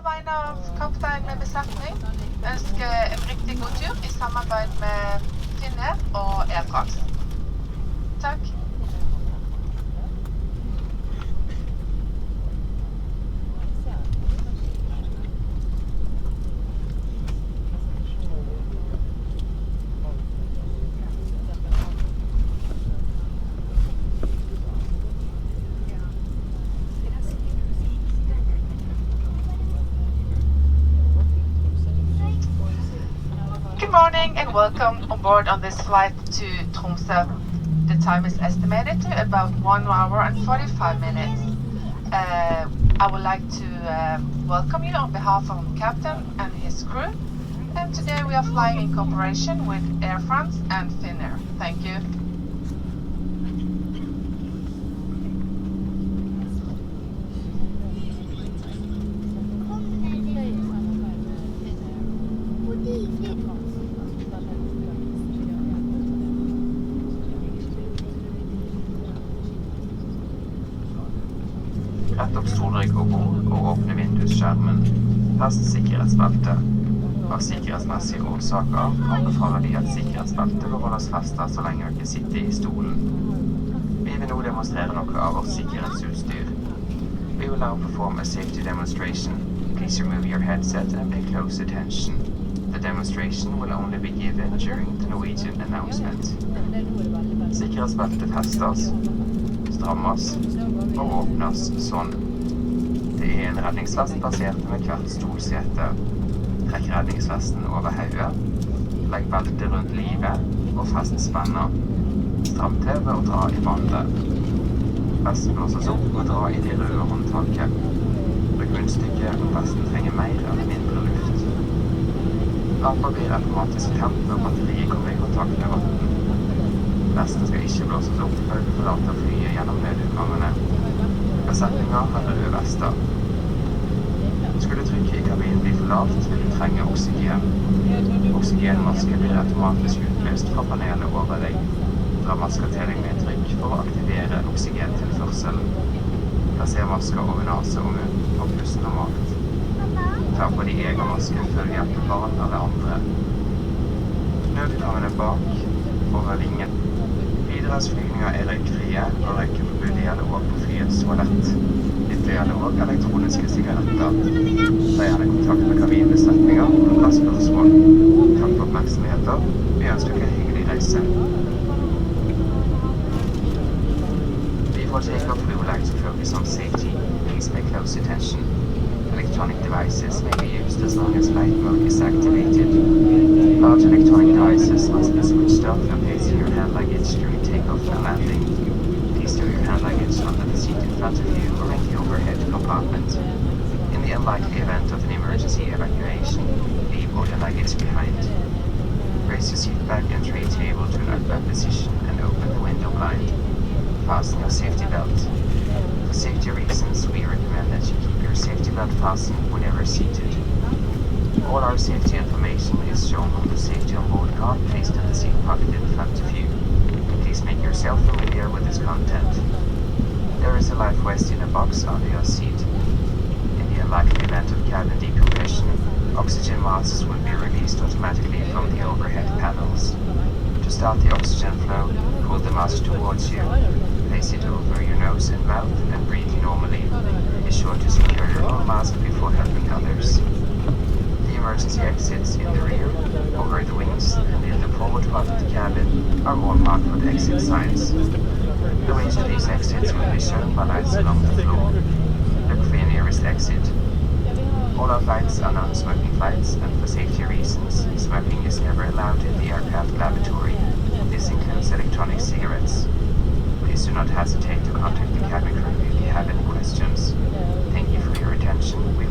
vegne av kaptein med besetning ønsker en riktig god tur i samarbeid med Finnair og Air France. Takk. Good morning and welcome on board on this flight to Tromsø. The time is estimated to about 1 hour and 45 minutes. I would like to welcome you on behalf of the captain and his crew. And today we are flying in cooperation with Air France and Finnair. Thank you. Rett opp stolrygg og bord og åpne vindusskjermen. Fest sikkerhetsbelte. Av sikkerhetsmessige årsaker anbefaler vi at sikkerhetsbeltet bør holdes festet så lenge dere sitter i stolen. Vi vil nå demonstrere noe av vårt sikkerhetsutstyr. We will now perform a safety demonstration. Please remove your headset and pay close attention. The demonstration will only be given during the Norwegian announcement. Sikkerhetsbeltet festes, strammes og åpnes sånn. Det er en redningsvest basert med hvert stolsete. Trekk redningsvesten over hodet. Legg beltet rundt livet og fest spenna. Stram til ved å dra i bandet. Vesten blåses opp og dra i de røde håndtaket. Bruk munnstykket om vesten trenger mer eller mindre luft. Lamper blir automatisk tent når batteriet kommer i kontakt med vann. Vesten skal ikke blåses opp før du forlater flyet gjennom nødutgangene. Besetningen har røde vester. Skulle trykket i kabinen bli for lavt, vil du trenge oksygen. Oksygenmaske blir automatisk utløst fra panelet over deg. Dra maska til deg med trykk for å aktivere oksygentilførselen. Plasser maska over nase og munn og pust normalt. Ta på de egen maske før du hjelper barn eller andre. Nødutgangene bak over vingen. Wideroes flygninger er røykfrie, og røykeforbudet gjelder også på flyets toalett. Dette gjelder også elektroniske sigaretter. Ta gjerne kontakt med kabinbesetninger og spørsmål. Takk for oppmerksomheten. Vi ønsker dere en hyggelig reise. Before takeoff, we would like to focus on safety. Please pay close attention. Electronic devices may be used as long as flight mode is activated. Large electronic devices must be switched off and placed in your hand luggage during takeoff and landing. Please store your hand luggage under the seat in front of you or in the overhead compartment. In the unlikely event of an emergency evacuation, leave all your luggage behind. Raise your seat back and tray table to an upright position and open the window blind. Fasten your safety belt. For safety reasons, we recommend that you keep your safety belt fastened whenever seated. All our safety information is shown on the safety on board card placed in the seat pocket in front of you. Please make yourself familiar with this content. There is a life vest in a box under your seat. In the unlikely event of cabin decompression, oxygen masks will be released automatically from the overhead panels. To start the oxygen flow, pull the mask towards you. Place it over your nose and mouth and breathe normally. Be sure to secure your own mask before helping others. The emergency exits in the rear, over the wings, and in the forward part of the cabin are all marked with exit signs. The ways to these exits will be shown by lights along the floor. Look for your nearest exit. All our flights are non-smoking flights, and for safety reasons, smoking is never allowed in the aircraft lavatory. This includes electronic cigarettes. Please do not hesitate to contact the cabin crew if you have any questions. Thank you for your attention. We